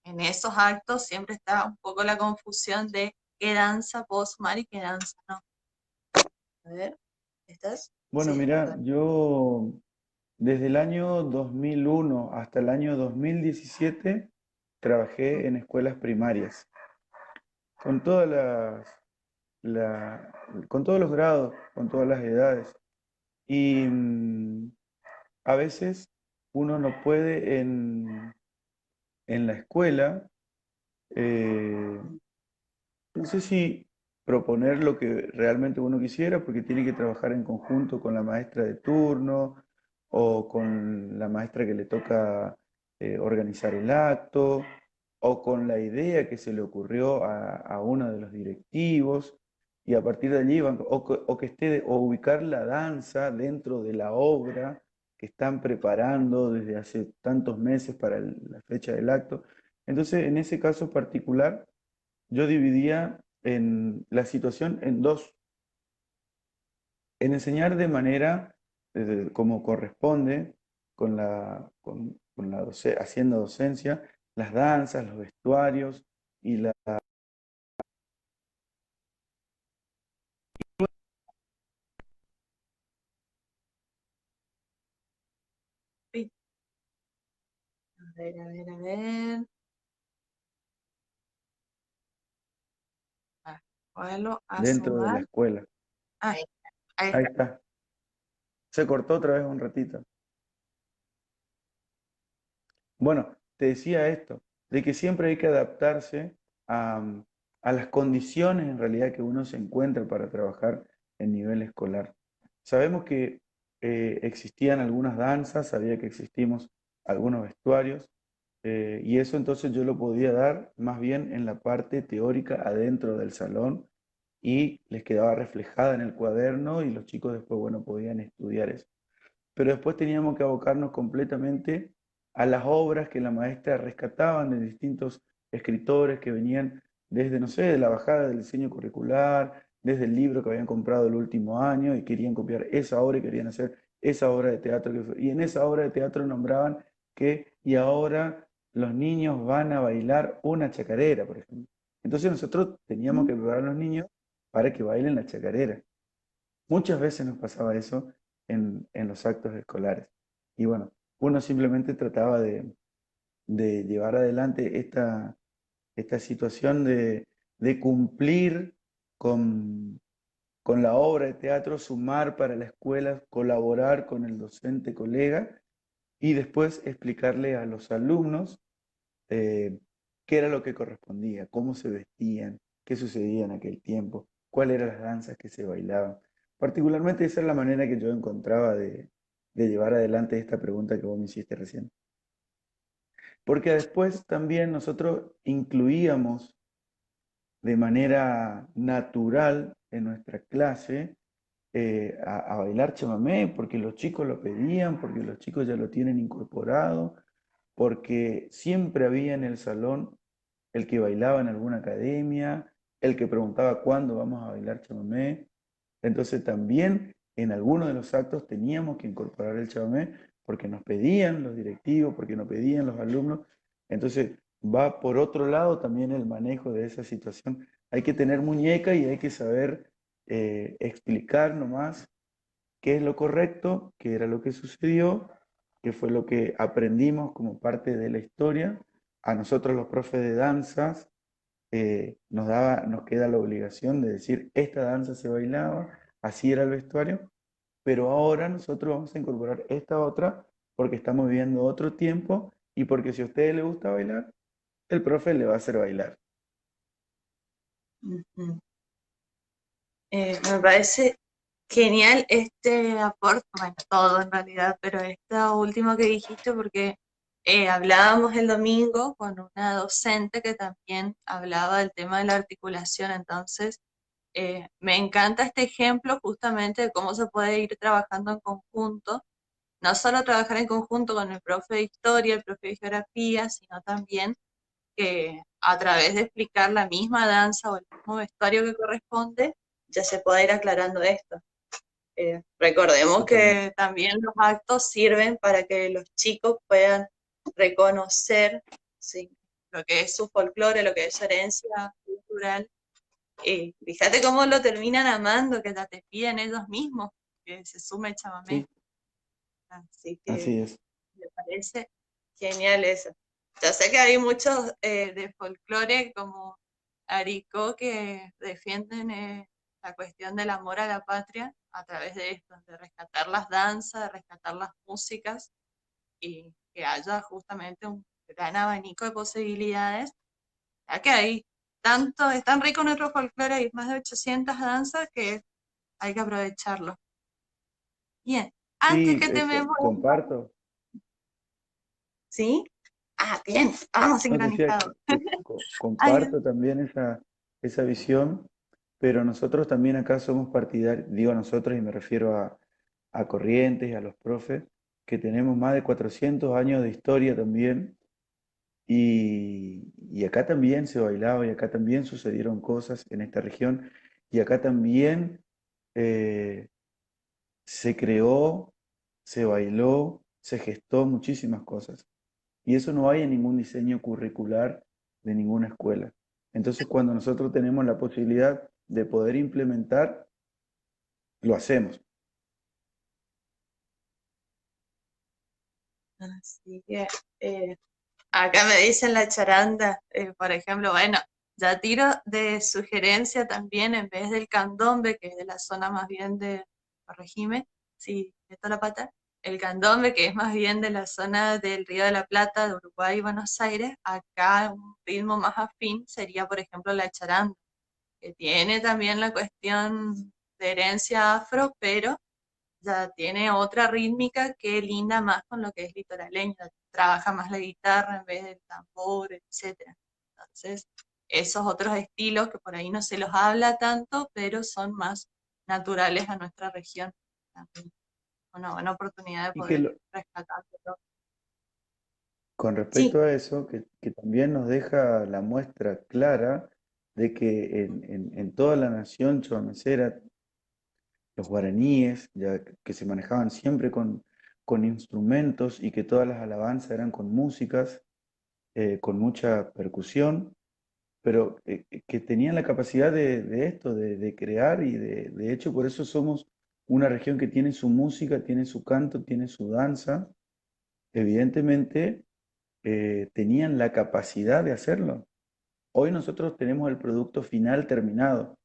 en esos actos siempre está un poco la confusión de qué danza puedo sumar y qué danza no. A ver, ¿estás? Bueno, Sí, mira, dale. yo desde el año 2001 hasta el año 2017 trabajé en escuelas primarias, con todas la- con todos los grados, con todas las edades. Y a veces uno no puede en la escuela, eh, no sé si proponer lo que realmente uno quisiera, porque tiene que trabajar en conjunto con la maestra de turno o con la maestra que le toca organizar el acto, o con la idea que se le ocurrió a uno de los directivos, y a partir de allí o que esté, o ubicar la danza dentro de la obra que están preparando desde hace tantos meses para la fecha del acto. Entonces, en ese caso particular, yo dividía en la situación en dos: en enseñar de manera como corresponde, haciendo docencia, las danzas, los vestuarios y la... Sí. A ver, a ver, a ver. Ah, vuelvo a dentro de la sumar. escuela. Ahí, ahí Ahí está. está. Se cortó otra vez un ratito. Bueno, te decía esto, de que siempre hay que adaptarse a, a las condiciones en realidad que uno se encuentra para trabajar en nivel escolar. Sabemos que existían algunas danzas, sabía que existimos algunos vestuarios, y eso entonces yo lo podía dar más bien en la parte teórica adentro del salón y les quedaba reflejada en el cuaderno y los chicos después, bueno, podían estudiar eso. Pero después teníamos que abocarnos completamente a las obras que la maestra rescataban de distintos escritores que venían desde, no sé, de la bajada del diseño curricular, desde el libro que habían comprado el último año y querían copiar esa obra y querían hacer esa obra de teatro. Y en esa obra de teatro nombraban que, y ahora los niños van a bailar una chacarera, por ejemplo. Entonces nosotros teníamos que preparar a los niños para que bailen la chacarera. Muchas veces nos pasaba eso en los actos escolares. Y bueno, uno simplemente trataba de llevar adelante esta situación de cumplir con, con la obra de teatro, sumar para la escuela, colaborar con el docente colega y después explicarle a los alumnos eh, qué era lo que correspondía, cómo se vestían, qué sucedía en aquel tiempo, cuáles eran las danzas que se bailaban. Particularmente esa es la manera que yo encontraba de llevar adelante esta pregunta que vos me hiciste recién. Porque después también nosotros incluíamos de manera natural en nuestra clase a bailar chamamé, porque los chicos lo pedían, porque los chicos ya lo tienen incorporado, porque siempre había en el salón el que bailaba en alguna academia, el que preguntaba cuándo vamos a bailar chamamé. Entonces también en algunos de los actos teníamos que incorporar el chamamé porque nos pedían los directivos, porque nos pedían los alumnos. Entonces va por otro lado también el manejo de esa situación. Hay que tener muñeca y hay que saber explicar nomás qué es lo correcto, qué era lo que sucedió, qué fue lo que aprendimos como parte de la historia. A nosotros los profes de danzas nos queda la obligación de decir, esta danza se bailaba, así era el vestuario, pero ahora nosotros vamos a incorporar esta otra porque estamos viviendo otro tiempo y porque si a ustedes les gusta bailar, el profe le va a hacer bailar. Ujú. Me parece genial este aporte, bueno, todo en realidad, pero esto último que dijiste, porque hablábamos el domingo con una docente que también hablaba del tema de la articulación, entonces me encanta este ejemplo justamente de cómo se puede ir trabajando en conjunto, no solo trabajar en conjunto con el profe de historia, el profe de geografía, sino también que a través de explicar la misma danza o el mismo vestuario que corresponde, ya se puede ir aclarando esto. Recordemos Totalmente. que también los actos sirven para que los chicos puedan reconocer, ¿sí?, lo que es su folclore, lo que es su herencia cultural. Y fíjate cómo lo terminan amando, que ya te piden ellos mismos que se sume el chamamé. Sí, Así que así es. me parece genial eso. Ya sé que hay muchos de folclore como Aricó que defienden la cuestión del amor a la patria a través de esto, de rescatar las danzas, de rescatar las músicas y que haya justamente un gran abanico de posibilidades, ya que hay tanto, es tan rico nuestro folclore, hay más de 800 danzas que hay que aprovecharlo. Bien, antes Sí, que te me vuelvas, comparto. ¿sí? Ah, bien, vamos No decía sincronizados. que Ay, comparto también esa visión, pero nosotros también acá somos partidarios, digo nosotros y me refiero a Corrientes, a los profes, que tenemos más de 400 años de historia también, y acá también se bailaba, y acá también sucedieron cosas en esta región, y acá también eh, se creó, se bailó, se gestó muchísimas cosas. Y eso no hay en ningún diseño curricular de ninguna escuela. Entonces, cuando nosotros tenemos la posibilidad de poder implementar, lo hacemos. así que eh, acá me dicen la charanda, por ejemplo, bueno, ya tiro de sugerencia también en vez del candombe, que es de la zona más bien de, corregime, si meto la pata, el candombe, que es más bien de la zona del Río de la Plata, de Uruguay y Buenos Aires, acá un ritmo más afín sería, por ejemplo, la charanda, que tiene también la cuestión de herencia afro, pero ya tiene otra rítmica que linda más con lo que es litoraleño, trabaja más la guitarra en vez del tambor, etcétera. Entonces, esos otros estilos que por ahí no se los habla tanto, pero son más naturales a nuestra región. También una buena oportunidad de Y que poder rescatarlo. con Sí, respecto a eso, que también nos deja la muestra clara de que en toda la nación choamecera, los guaraníes, ya que se manejaban siempre con instrumentos y que todas las alabanzas eran con músicas, con mucha percusión, pero que tenían la capacidad de esto, de crear y de hecho por eso somos una región que tiene su música, tiene su canto, tiene su danza. Evidentemente tenían la capacidad de hacerlo. Hoy nosotros tenemos el producto final terminado.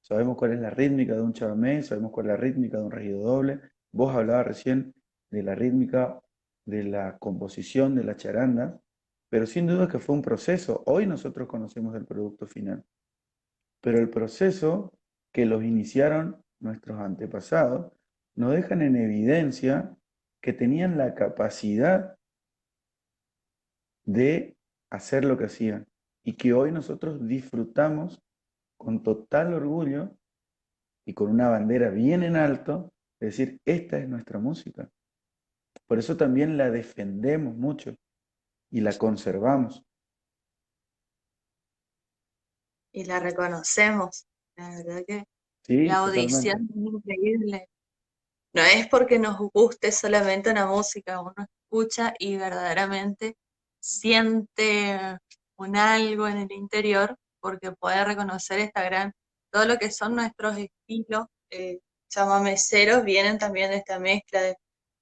Sabemos cuál es la rítmica de un chamamé, sabemos cuál es la rítmica de un regido doble. Vos hablabas recién de la rítmica de la composición de la charanda, pero sin duda que fue un proceso. Hoy nosotros conocemos el producto final, pero el proceso que los iniciaron nuestros antepasados nos dejan en evidencia que tenían la capacidad de hacer lo que hacían y que hoy nosotros disfrutamos con total orgullo y con una bandera bien en alto, de decir, esta es nuestra música. Por eso también la defendemos mucho y la conservamos. Y la reconocemos. La verdad que Sí, la totalmente. audición es increíble. No es porque nos guste solamente una música, uno escucha y verdaderamente siente un algo en el interior porque puede reconocer todo lo que son nuestros estilos chamameceros vienen también de esta mezcla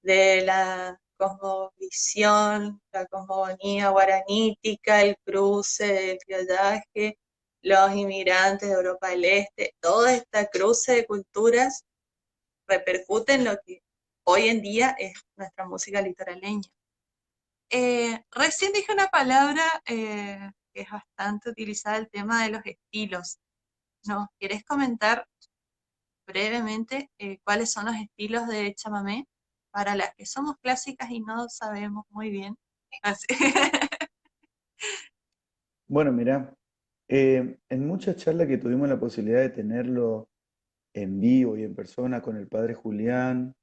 de la cosmovisión, la cosmogonía guaranítica, el cruce del criollaje, los inmigrantes de Europa del Este, toda esta cruce de culturas repercute en lo que hoy en día es nuestra música litoraleña. Recién dije una palabra que es bastante utilizada, el tema de los estilos. ¿No? ¿Querés comentar brevemente cuáles son los estilos de chamamé? Para las que somos clásicas y no sabemos muy bien. Así. Bueno, mira, en muchas charlas que tuvimos la posibilidad de tenerlo en vivo y en persona con el padre Julián,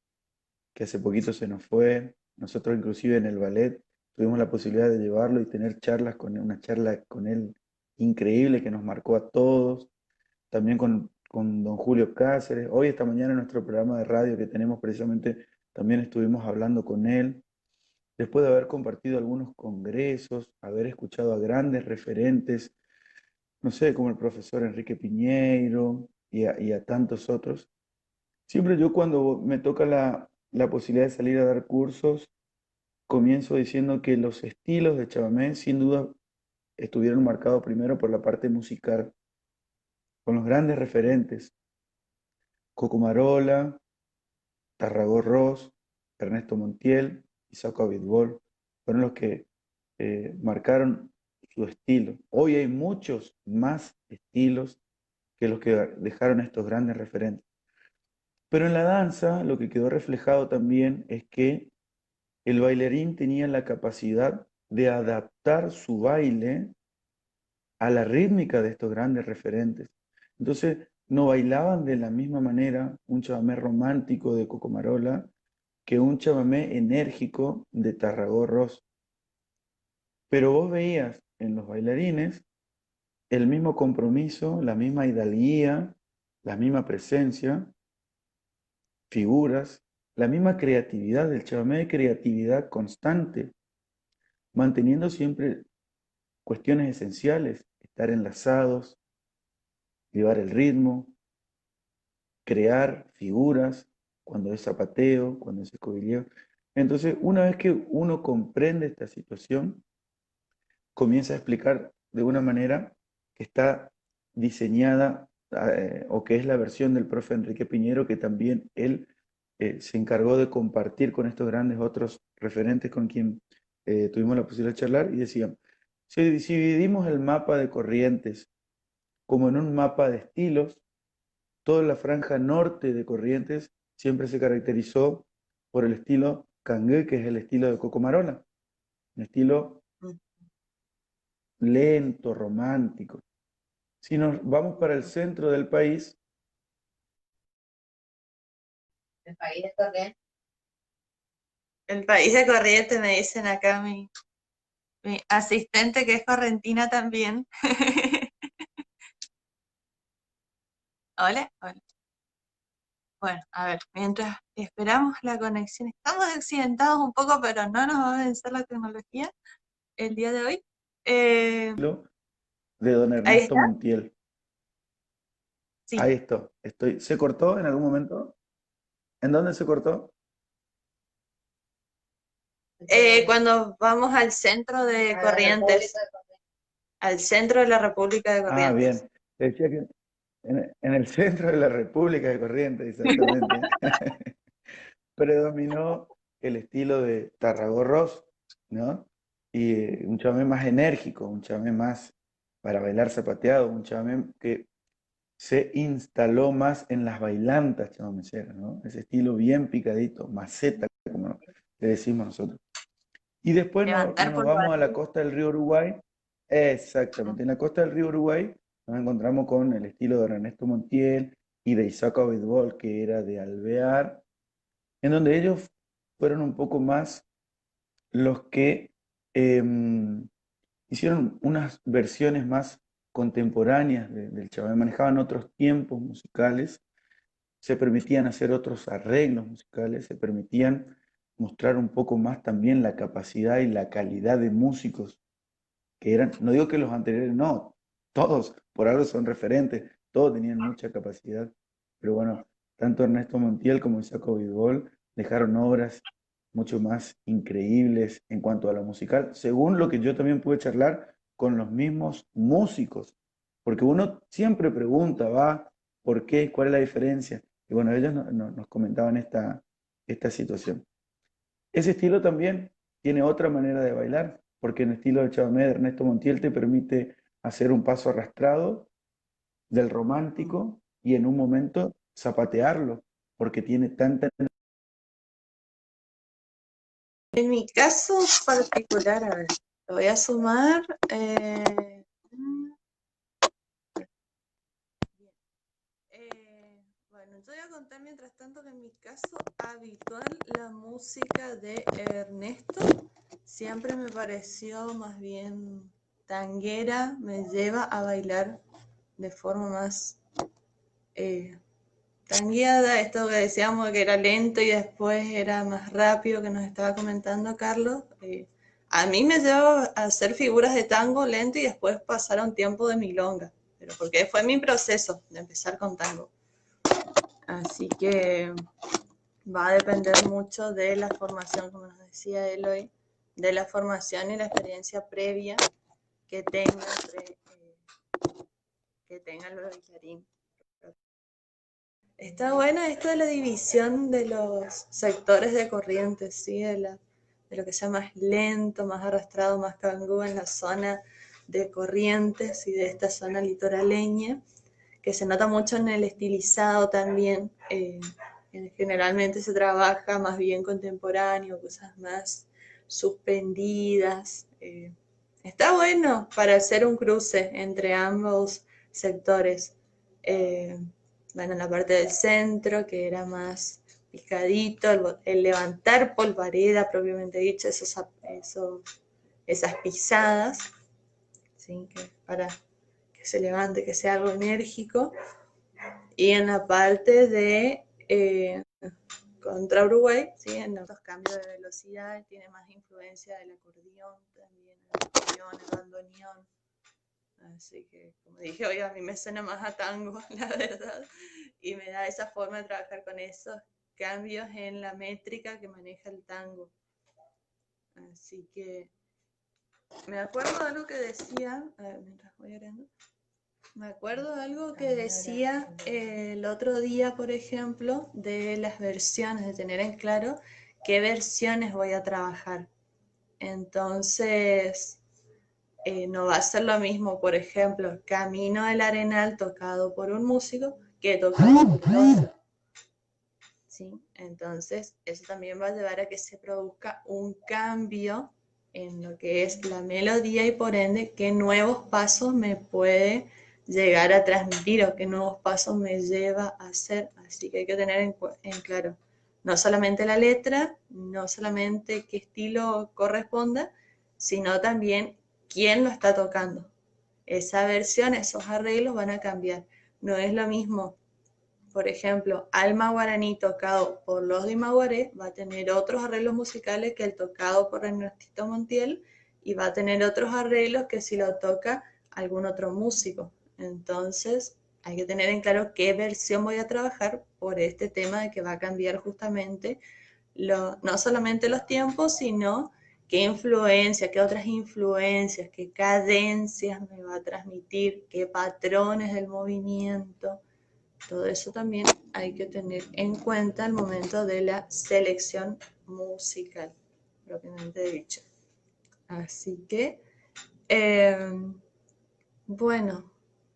que hace poquito se nos fue, nosotros inclusive en el ballet tuvimos la posibilidad de llevarlo y tener charlas con él, una charla con él increíble que nos marcó a todos, también con don Julio Cáceres. Hoy, esta mañana, en nuestro programa de radio que tenemos precisamente, también estuvimos hablando con él. Después de haber compartido algunos congresos, haber escuchado a grandes referentes, no sé, como el profesor Enrique Piñeiro y a tantos otros, siempre yo cuando me toca la posibilidad de salir a dar cursos, comienzo diciendo que los estilos de chamamé sin duda estuvieron marcados primero por la parte musical, con los grandes referentes, Coco Marola, Tarragó Ross, Ernesto Montiel y Saco Abitbol, fueron los que marcaron su estilo. Hoy hay muchos más estilos que los que dejaron estos grandes referentes. Pero en la danza lo que quedó reflejado también es que el bailarín tenía la capacidad de adaptar su baile a la rítmica de estos grandes referentes. Entonces, no bailaban de la misma manera un chamamé romántico de Cocomarola que un chamamé enérgico de Tarragó Ross. Pero vos veías en los bailarines el mismo compromiso, la misma hidalguía, la misma presencia, figuras, la misma creatividad, del chamamé de creatividad constante, manteniendo siempre cuestiones esenciales, estar enlazados, llevar el ritmo, crear figuras, cuando es zapateo, cuando es escobileo. Entonces, una vez que uno comprende esta situación, comienza a explicar de una manera que está diseñada o que es la versión del profe Enrique Piñero, que también él se encargó de compartir con estos grandes otros referentes con quien tuvimos la posibilidad de charlar y decían, si dividimos el mapa de Corrientes como en un mapa de estilos, toda la franja norte de Corrientes siempre se caracterizó por el estilo cangue, que es el estilo de Cocomarola, un estilo lento, romántico. Si nos vamos para el centro del país, El país de Corrientes. El país de Corrientes, me dicen acá mi asistente que es correntina también. Hola, hola. Bueno, a ver, mientras esperamos la conexión, estamos accidentados un poco, pero no nos va a vencer la tecnología el día de hoy. Eh, de don ahí Ernesto está, Montiel. sí. Ahí estoy. ¿Se cortó en algún momento? ¿En dónde se cortó? Cuando vamos al centro de Corrientes, al centro de la República de Ah, Corrientes. bien. Decía que en el centro de la República de Corrientes, exactamente. Predominó el estilo de Tarragorros, ¿no? Y un chamamé más enérgico, un chamamé más para bailar zapateado, un chamamé que se instaló más en las bailantas chamameceras, ¿no? Ese estilo bien picadito, maceta, como le decimos nosotros. Y después Levantar nos vamos a la polvareda. costa del río Uruguay. Exactamente, en la costa del río Uruguay nos encontramos con el estilo de Ernesto Montiel y de Isaac Abitbol, que era de Alvear, en donde ellos fueron un poco más los que hicieron unas versiones más contemporáneas del chamamé, manejaban otros tiempos musicales, se permitían hacer otros arreglos musicales, se permitían mostrar un poco más también la capacidad y la calidad de músicos que eran, no digo que los anteriores no, todos por algo son referentes, todos tenían mucha capacidad, pero bueno, tanto Ernesto Montiel como Isaac Abitbol dejaron obras mucho más increíbles en cuanto a lo musical, según lo que yo también pude charlar con los mismos músicos, porque uno siempre pregunta, va, ¿por qué? ¿Cuál es la diferencia? Y bueno, ellos nos comentaban esta situación. Ese estilo también tiene otra manera de bailar, porque en el estilo de chamamé de Ernesto Montiel te permite hacer un paso arrastrado del romántico y en un momento zapatearlo, porque tiene tanta... En mi caso particular, a ver, lo voy a sumar. Bueno, yo voy a contar mientras tanto que en mi caso habitual la música de Ernesto siempre me pareció más bien tanguera, me lleva a bailar de forma más tangueada, esto que decíamos que era lento y después era más rápido que nos estaba comentando Carlos. A mí me lleva a hacer figuras de tango lento y después pasar a un tiempo de milonga, pero porque fue mi proceso de empezar con tango. Así que va a depender mucho de la formación, como nos decía Eloy, de la formación y la experiencia previa que tenga, que tenga el bailarín. Está bueno esto de la división de los sectores de corrientes, ¿sí? De lo que sea más lento, más arrastrado, más cangú en la zona de Corrientes y de esta zona litoraleña, que se nota mucho en el estilizado también. Generalmente se trabaja más bien contemporáneo, cosas más suspendidas. Está bueno para hacer un cruce entre ambos sectores. Eh, bueno, en la parte del centro, que era más picadito, el levantar polvareda propiamente dicho, esas pisadas, ¿sí? Para que se levante, que sea algo enérgico. Y en la parte de contra Uruguay, ¿sí? En los cambios de velocidad, tiene más influencia del acordeón también, el acordeón, el bandoneón. Así que, como dije, hoy a mí me suena más a tango, la verdad, y me da esa forma de trabajar con esos cambios en la métrica que maneja el tango. Así que me acuerdo de algo que decía, a ver, mientras voy agregando, me acuerdo de algo que decía el otro día, por ejemplo, de las versiones, de tener en claro qué versiones voy a trabajar. Entonces, no va a ser lo mismo, por ejemplo, Camino del Arenal tocado por un músico que tocado por otro. ¿Sí? Entonces, eso también va a llevar a que se produzca un cambio en lo que es la melodía y por ende qué nuevos pasos me puede llegar a transmitir o qué nuevos pasos me lleva a hacer. Así que hay que tener en claro no solamente la letra, no solamente qué estilo corresponda, sino también quién lo está tocando. Esa versión, esos arreglos van a cambiar. No es lo mismo, por ejemplo, Alma Guaraní tocado por los de Maguaré va a tener otros arreglos musicales que el tocado por Ernestito Montiel y va a tener otros arreglos que si lo toca algún otro músico. Entonces, hay que tener en claro qué versión voy a trabajar por este tema de que va a cambiar justamente no solamente los tiempos, sino qué influencia, qué otras influencias, qué cadencias me va a transmitir, qué patrones del movimiento. Todo eso también hay que tener en cuenta al momento de la selección musical, propiamente dicho. Así que, bueno,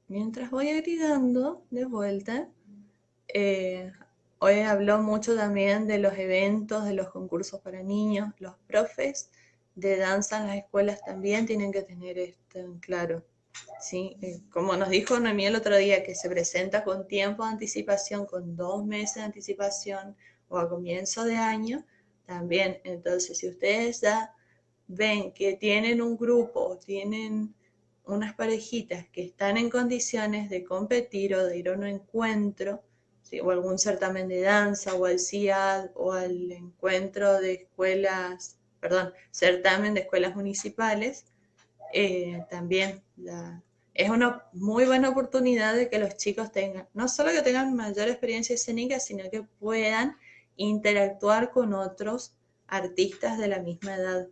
mientras voy agregando de vuelta, hoy habló mucho también de los eventos, de los concursos para niños. Los profes de danza en las escuelas también tienen que tener esto en claro. ¿Sí? Como nos dijo Noemí el otro día, que se presenta con tiempo de anticipación, con 2 meses de anticipación o a comienzo de año, también. Entonces, si ustedes ya ven que tienen un grupo, tienen unas parejitas que están en condiciones de competir o de ir a un encuentro, ¿sí? O algún certamen de danza, o al CIAD, o al encuentro de escuelas, perdón, certamen de escuelas municipales, también es una muy buena oportunidad de que los chicos tengan, no solo que tengan mayor experiencia escénica, sino que puedan interactuar con otros artistas de la misma edad,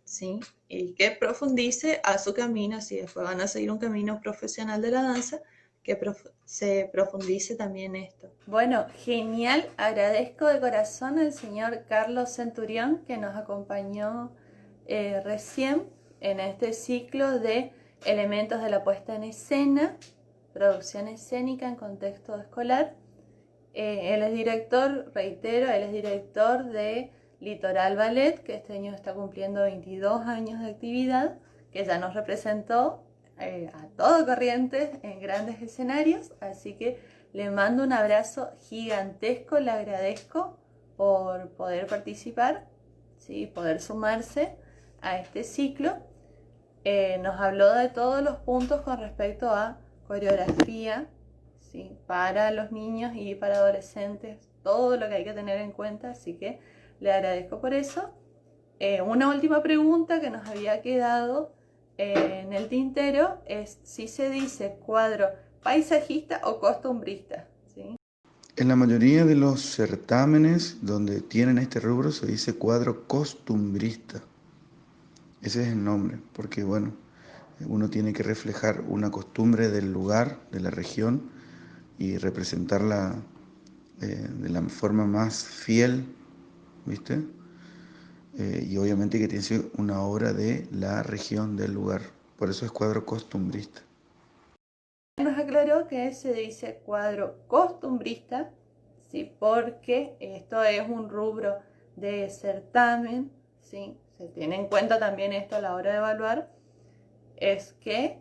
¿sí? Y que profundice a su camino, si después van a seguir un camino profesional de la danza, que se profundice también esto. Bueno, genial, agradezco de corazón al señor Carlos Centurión que nos acompañó recién en este ciclo de elementos de la puesta en escena, producción escénica en contexto escolar. Él es director, reitero, él es director de Litoral Ballet, que este año está cumpliendo 22 años de actividad, que ya nos representó a todo Corrientes en grandes escenarios, así que le mando un abrazo gigantesco, le agradezco por poder participar, ¿sí? Poder sumarse a este ciclo. Nos habló de todos los puntos con respecto a coreografía, ¿sí? Para los niños y para adolescentes, todo lo que hay que tener en cuenta, así que le agradezco por eso. Una última pregunta que nos había quedado en el tintero es si se dice cuadro paisajista o costumbrista, ¿sí? En la mayoría de los certámenes donde tienen este rubro se dice cuadro costumbrista. Ese es el nombre, porque bueno, uno tiene que reflejar una costumbre del lugar, de la región, y representarla de la forma más fiel, ¿viste? Y obviamente que tiene que ser una obra de la región, del lugar. Por eso es cuadro costumbrista. Nos aclaró que se dice cuadro costumbrista, ¿sí? Porque esto es un rubro de certamen, ¿sí? Se tiene en cuenta también esto a la hora de evaluar, es que,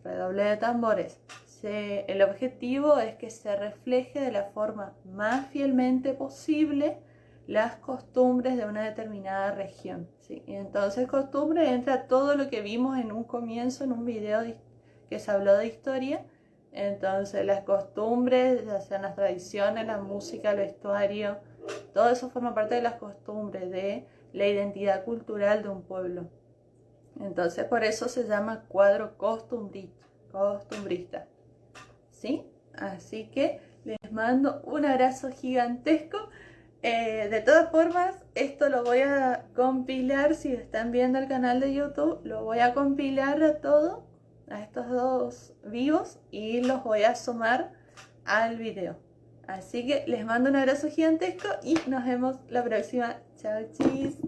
redoble de tambores, el objetivo es que se refleje de la forma más fielmente posible las costumbres de una determinada región, ¿sí? Y entonces costumbre entra todo lo que vimos en un comienzo, en un video que se habló de historia. Entonces las costumbres, ya sean las tradiciones, la música, el vestuario, todo eso forma parte de las costumbres, de la identidad cultural de un pueblo. Entonces por eso se llama cuadro costumbrista, ¿sí? Así que les mando un abrazo gigantesco. De todas formas, esto lo voy a compilar, si están viendo el canal de YouTube, lo voy a compilar a todo, a estos dos vivos, y los voy a sumar al video. Así que les mando un abrazo gigantesco y nos vemos la próxima. Chao, chis.